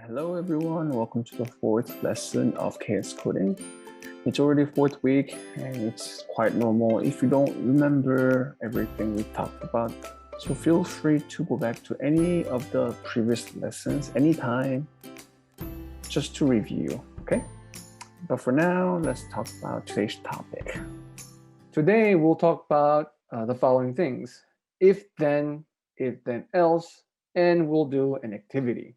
Hello everyone, welcome to the fourth lesson of chaos coding. It's already fourth week and it's quite normal if you don't remember everything we talked about. So feel free to go back to any of the previous lessons anytime just to review, okay? But for now, let's talk about today's topic. Today we'll talk about the following things: if then else, and we'll do an activity.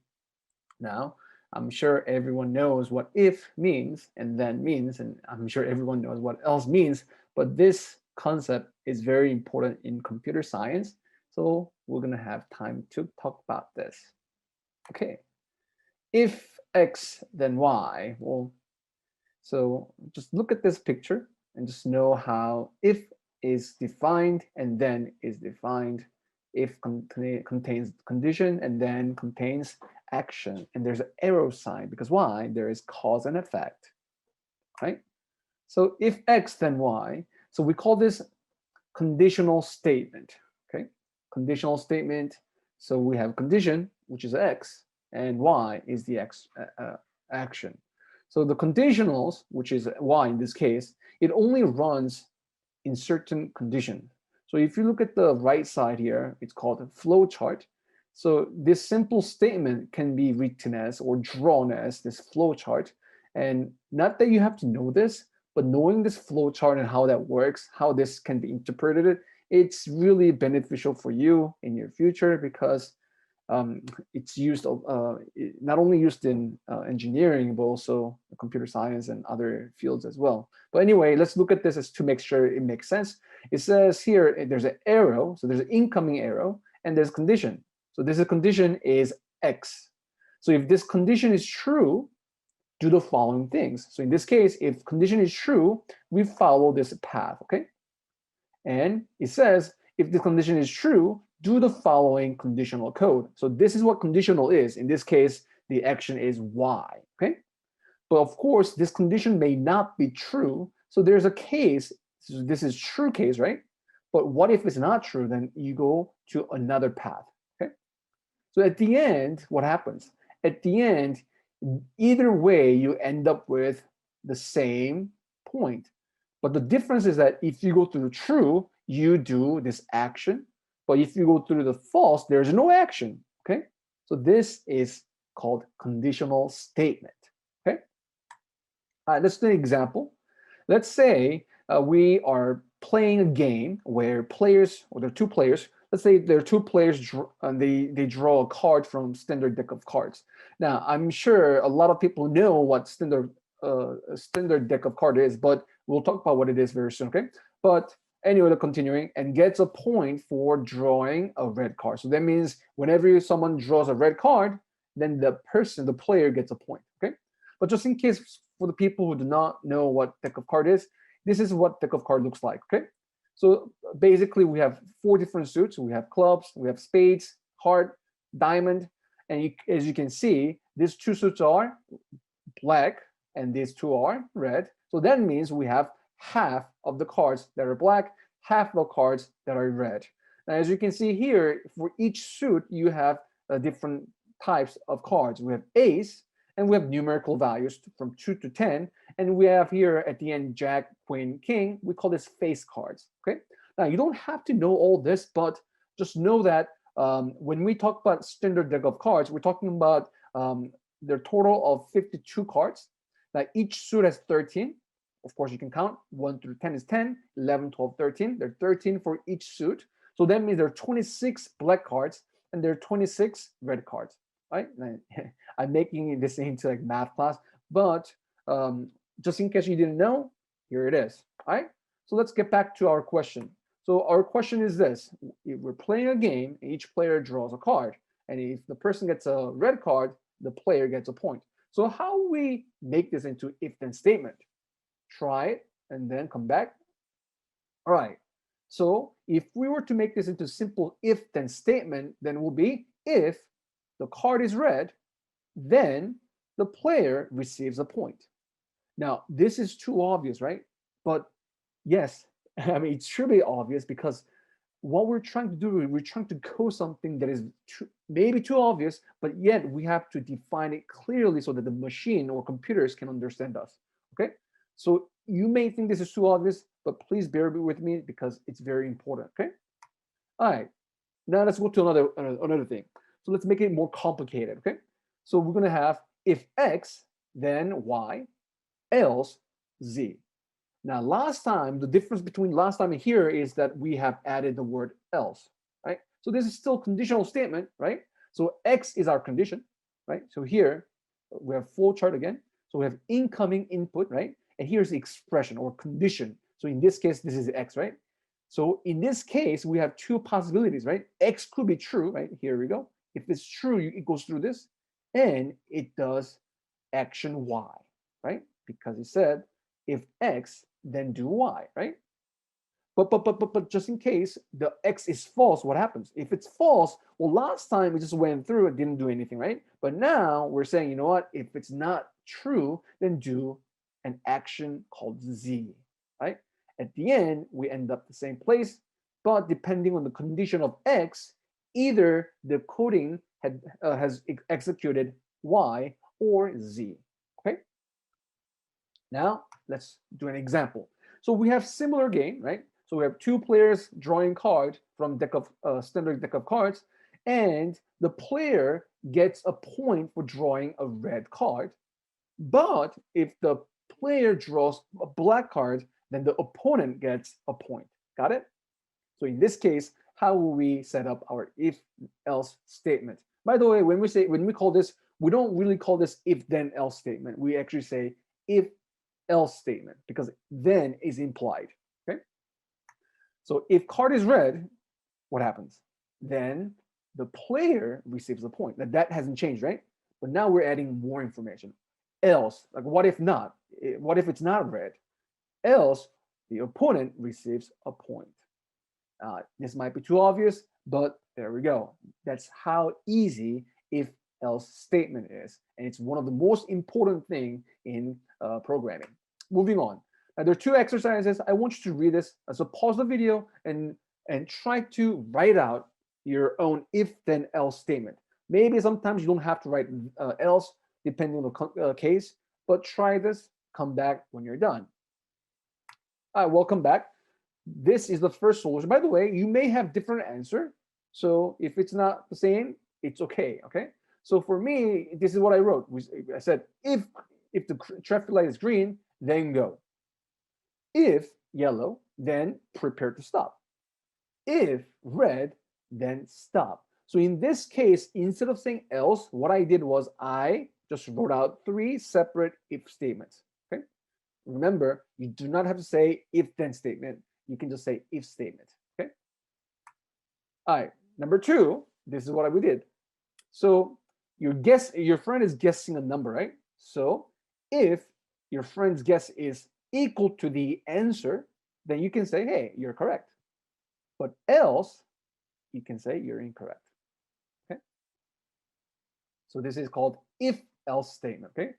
Now, I'm sure everyone knows what if means and then means, and I'm sure everyone knows what else means, but this concept is very important in computer science, so we're gonna have time to talk about this. Okay, if X, then Y. Well, so just look at this picture and just know how if is defined and then is defined. If contains condition and then contains action, and there's an arrow sign because why? There is cause and effect, right? So if X, then Y. So we call this conditional statement, okay? Conditional statement. So we have condition, which is X, and Y is the action. So the conditionals, which is Y in this case, it only runs in certain conditions. So if you look at the right side here, it's called a flow chart. So this simple statement can be written as or drawn as this flow chart. And not that you have to know this, but knowing this flow chart and how that works, how this can be interpreted, it's really beneficial for you in your future because it's used not only used in engineering, but also computer science and other fields as well. But anyway, let's look at this as to make sure it makes sense. It says here there's an arrow, so there's an incoming arrow, and there's condition. So this condition is X. So if this condition is true, do the following things. So in this case, if condition is true, we follow this path, okay? And it says if the condition is true, do the following conditional code. So this is what conditional is. In this case, the action is Y, okay? But of course, this condition may not be true. So there's a case, so this is true case, right? But what if it's not true? Then you go to another path, okay? So at the end, what happens? At the end, either way, you end up with the same point. But the difference is that if you go through true, you do this action. But if you go through the false, there's no action, okay? So this is called conditional statement, okay? Let's do an example. Let's say we are playing a game where players, or there are two players, let's say there are two players and they draw a card from standard deck of cards. Now, I'm sure a lot of people know what standard deck of card is, but we'll talk about what it is very soon, okay? But anyway, continuing, and gets a point for drawing a red card. So that means whenever someone draws a red card, then the player gets a point, okay? But just in case for the people who do not know what deck of card is, this is what deck of card looks like, okay? So basically we have four different suits. We have clubs, we have spades, heart, diamond, and as you can see, these two suits are black and these two are red. So that means we have half of the cards that are black, half of the cards that are red. Now, as you can see here, for each suit, you have different types of cards. We have ace, and we have numerical values from 2 to 10. And we have here at the end, jack, queen, king. We call this face cards, okay? Now, you don't have to know all this, but just know that when we talk about standard deck of cards, we're talking about their total of 52 cards. Now, each suit has 13. Of course, you can count 1 through 10 is 10, 11, 12, 13. There are 13 for each suit. So that means there are 26 black cards and there are 26 red cards, right? I'm making this into like math class, but just in case you didn't know, here it is, all right? So let's get back to our question. So our question is this: if we're playing a game, each player draws a card, and if the person gets a red card, the player gets a point. So how we make this into if-then statement? Try it and then come back. All right. So if we were to make this into simple if-then statement, then it will be if the card is red, then the player receives a point. Now, this is too obvious, right? But yes, I mean, it's truly obvious because what we're trying to do is we're trying to code something that is maybe too obvious, but yet we have to define it clearly so that the machine or computers can understand us. Okay, so you may think this is too obvious, but please bear with me because it's very important. Okay, all right, now let's go to another thing. So let's make it more complicated. Okay, so we're gonna have if x then y else z. Now, last time, the difference between last time and here is that we have added the word else, right? So this is still conditional statement, right? So X is our condition, right? So here we have flow chart again. So we have incoming input, right? And here's the expression or condition. So in this case, this is X, right? So in this case, we have two possibilities, right? X could be true, right? Here we go. If it's true, it goes through this and it does action Y, right? Because it said if X, then do Y, right? But just in case the X is false, what happens? If it's false, well, last time we just went through it, didn't do anything, right? But now we're saying, you know what? If it's not true, then do an action called Z, right? At the end, we end up the same place, but depending on the condition of X, either the coding has executed Y or Z, okay? Now, let's do an example. So we have similar game, right? So we have two players drawing cards from deck of standard deck of cards, and the player gets a point for drawing a red card. But if the player draws a black card, then the opponent gets a point. Got it? So in this case, how will we set up our if-else statement? By the way, when we call this, we don't really call this if-then-else statement. We actually say if-else statement because then is implied. Okay. So if card is red, what happens? Then the player receives a point. That hasn't changed, right? But now we're adding more information. Else, like what if not? What if it's not red? Else, the opponent receives a point. This might be too obvious, but there we go. That's how easy if else statement is. And it's one of the most important thing in programming. Moving on. Now there are two exercises. I want you to read this. So pause the video and try to write out your own if then else statement. Maybe sometimes you don't have to write else depending on the case, but try this. Come back when you're done. All right, welcome back. This is the first solution. By the way, you may have different answer. So if it's not the same, it's okay. Okay. So for me, this is what I wrote. I said if the traffic light is green, then go. If yellow, then prepare to stop. If red, then stop. So in this case, instead of saying else, what I did was I just wrote out three separate if statements. Okay. Remember, you do not have to say if then statement. You can just say if statement. Okay. All right. Number two, this is what we did. So your friend is guessing a number, right? So if your friend's guess is equal to the answer, then you can say, hey, you're correct. But else, you can say you're incorrect. Okay. So this is called if else statement. Okay.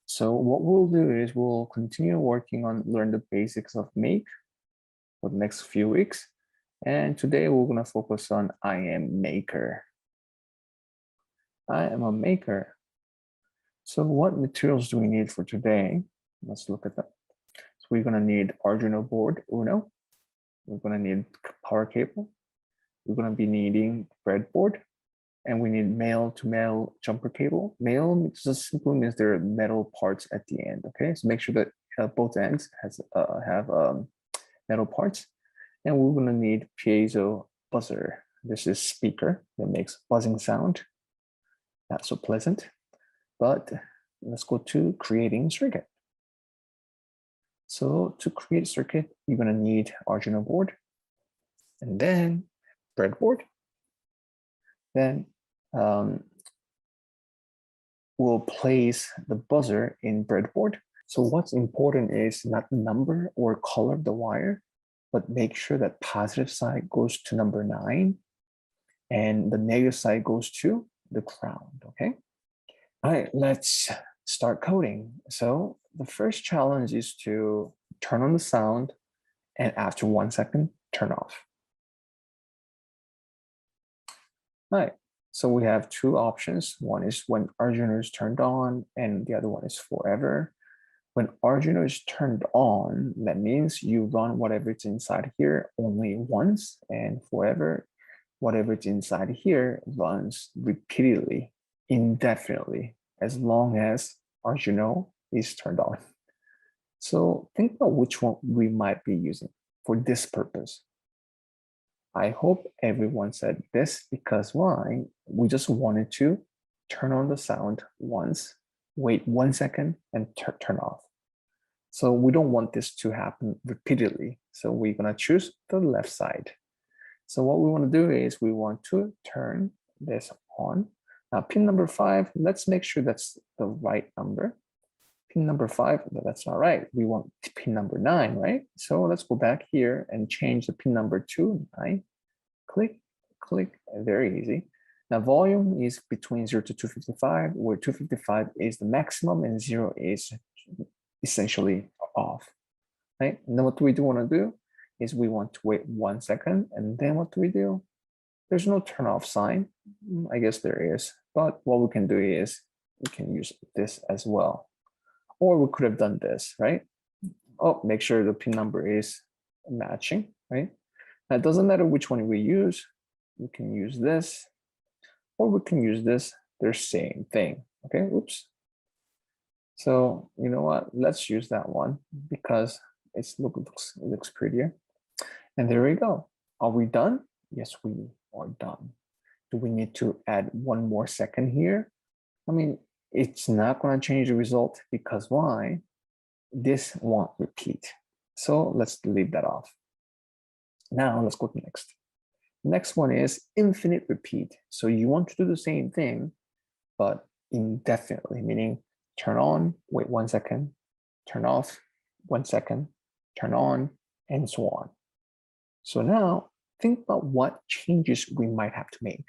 So what we'll do is we'll continue working on learn the basics of make for the next few weeks. And today we're going to focus on I am maker. I am a maker. So what materials do we need for today? Let's look at that. So we're going to need Arduino board Uno. we're gonna need power cable, we're gonna be needing breadboard, and we need male-to-male jumper cable. Male just simply means there are metal parts at the end, okay? So make sure that both ends have metal parts. And we're gonna need piezo buzzer. This is speaker that makes buzzing sound. Not so pleasant, but let's go to creating circuit. So to create a circuit, you're gonna need Arduino board, and then breadboard. Then we'll place the buzzer in breadboard. So what's important is not the number or color of the wire, but make sure that positive side goes to number 9 and the negative side goes to the ground, okay? All right, let's start coding. So the first challenge is to turn on the sound and after 1 second, turn off. All right, so we have two options. One is when Arduino is turned on and the other one is forever. When Arduino is turned on, that means you run whatever's inside here only once, and forever, whatever's inside here runs repeatedly, indefinitely, as long as Arduino is turned on. So think about which one we might be using for this purpose. I hope everyone said this because why? We just wanted to turn on the sound once, wait 1 second, and turn off. So we don't want this to happen repeatedly. So we're gonna choose the left side. So what we want to do is we want to turn this on. Now pin number 5, let's make sure that's the right number. Pin number 5, that's not right. We want pin number 9, right? So let's go back here and change the pin number to 9. Click, click, very easy. Now volume is between 0 to 255, where 255 is the maximum and 0 is essentially off, right? And then what do we want to do is we want to wait 1 second, and then what do we do? There's no turn off sign. I guess there is, but what we can do is we can use this as well. Or we could have done this, right? Oh, make sure the pin number is matching, right? Now it doesn't matter which one we use. We can use this, or we can use this. They're same thing, okay? Oops. So you know what? Let's use that one because it looks prettier. And there we go. Are we done? Yes, we are done. Do we need to add 1 more second here? I mean, it's not going to change the result because why? This won't repeat. So let's leave that off. Now let's go to next. Next one is infinite repeat. So you want to do the same thing, but indefinitely, meaning turn on, wait 1 second, turn off, 1 second, turn on, and so on. So now think about what changes we might have to make.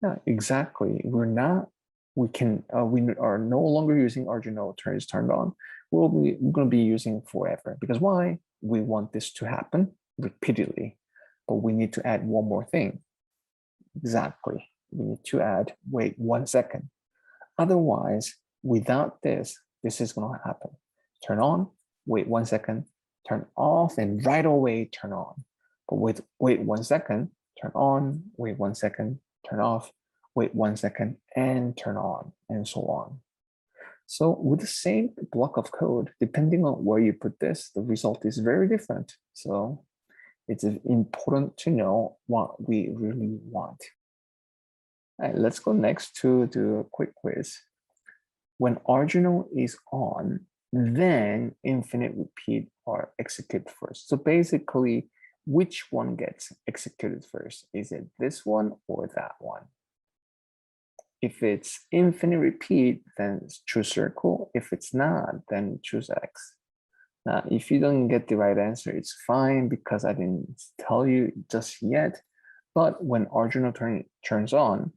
Yeah, exactly. We are no longer using Arduino turns turned on. We're going to be using forever because why? We want this to happen repeatedly, but we need to add one more thing. Exactly. We need to add wait 1 second. Otherwise, without this, this is going to happen. Turn on, wait 1 second, turn off, and right away turn on. But wait 1 second, turn on, wait 1 second, turn off, wait 1 second, and turn on, and so on. So with the same block of code, depending on where you put this, the result is very different. So it's important to know what we really want. All right, let's go next to do a quick quiz. When Arduino is on, then infinite repeat are executed first. So basically, which one gets executed first? Is it this one or that one? If it's infinite repeat, then choose circle. If it's not, then choose X. Now, if you don't get the right answer, it's fine because I didn't tell you just yet. But when Arduino turns on,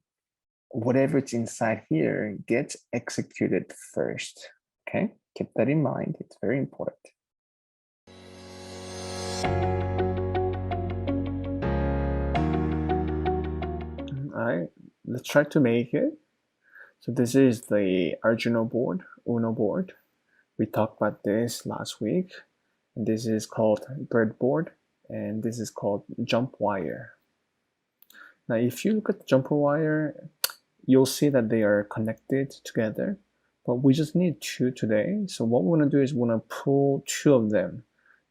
whatever's inside here gets executed first. Okay, keep that in mind. It's very important. All right, let's try to make it. So this is the Arduino board, Uno board. We talked about this last week. And this is called breadboard, and this is called jump wire. Now, if you look at the jumper wire, you'll see that they are connected together, but we just need two today. So what we want to do is we want to pull two of them.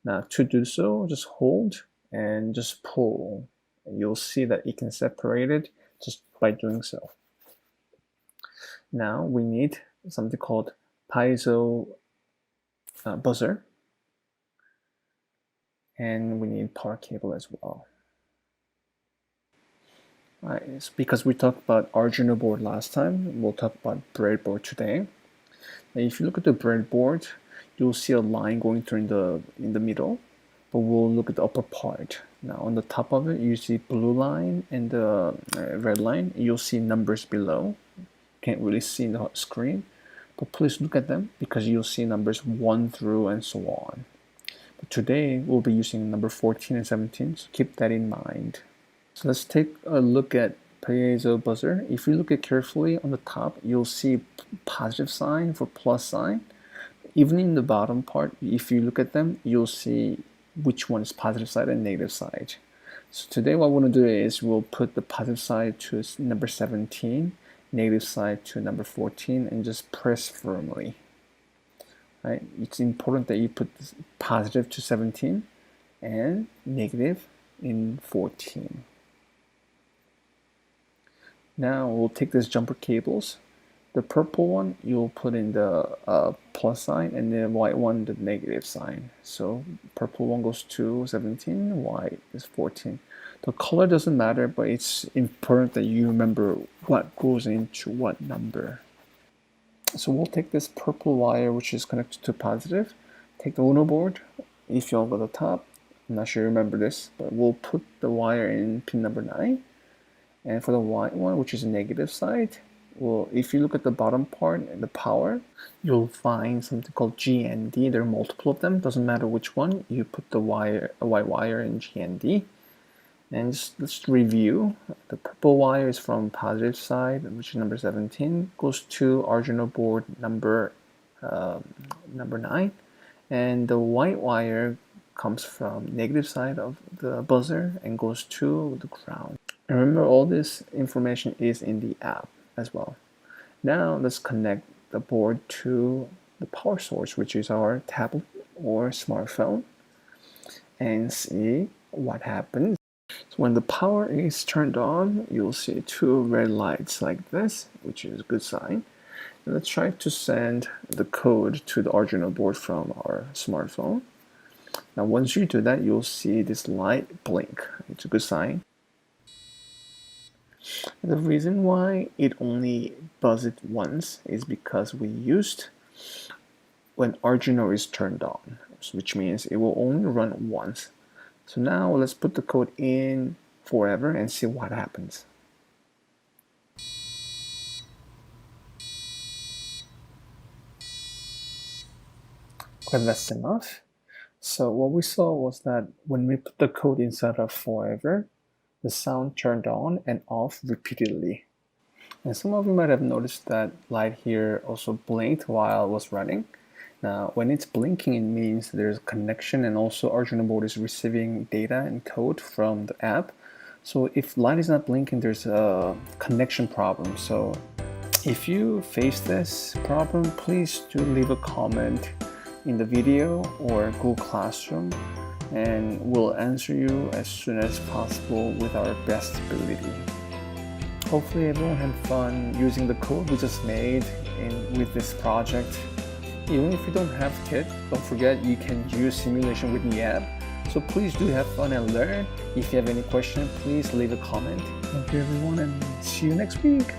Now, to do so, just hold and just pull. And you'll see that it can separate it just by doing so. Now we need something called piezo buzzer, and we need power cable as well. Alright, it's because we talked about Arduino board last time, we'll talk about breadboard today. Now if you look at the breadboard, you'll see a line going through in the middle, but we'll look at the upper part. Now on the top of it, you see blue line and the red line. You'll see numbers below. Can't really see in the screen, but please look at them because you'll see numbers 1 through and so on. But today we'll be using number 14 and 17, so keep that in mind. So let's take a look at piezo buzzer. If you look at carefully on the top, you'll see positive sign for plus sign. Even in the bottom part, if you look at them, you'll see which one is positive side and negative side. So today what we're going to do is we'll put the positive side to number 17, negative side to number 14, and just press firmly. Right? It's important that you put positive to 17 and negative in 14. Now we'll take these jumper cables. The purple one you'll put in the plus sign, and the white one the negative sign. So purple one goes to 17, white is 14. The color doesn't matter, but it's important that you remember what goes into what number. So we'll take this purple wire which is connected to positive, take the Uno board, if you go to the top, I'm not sure you remember this, but we'll put the wire in pin number 9. And for the white one, which is the negative side, well, if you look at the bottom part and the power, you'll find something called G and D. There are multiple of them. Doesn't matter which one. You put the white wire in G and D. And let's review. The purple wire is from positive side, which is number 17, goes to Arduino board number 9, and the white wire comes from negative side of the buzzer and goes to the ground. And remember, all this information is in the app as well. Now let's connect the board to the power source, which is our tablet or smartphone, and see what happens. So when the power is turned on, you'll see 2 red lights like this, which is a good sign. And let's try to send the code to the Arduino board from our smartphone. Now once you do that, you'll see this light blink. It's a good sign. The reason why it only buzzed once is because we used when Arduino is turned on, which means it will only run once. So now let's put the code in forever and see what happens. Okay, that's enough. So what we saw was that when we put the code inside of forever, the sound turned on and off repeatedly. And some of you might have noticed that light here also blinked while it was running. Now, when it's blinking, it means there's a connection, and also Arduino board is receiving data and code from the app. So if light is not blinking, there's a connection problem. So if you face this problem, please do leave a comment in the video or Google Classroom, and we'll answer you as soon as possible with our best ability. Hopefully everyone had fun using the code we just made with this project. Even if you don't have kit, don't forget you can use simulation with the app. So please do have fun and learn. If you have any question, please leave a comment. Thank you everyone, and see you next week.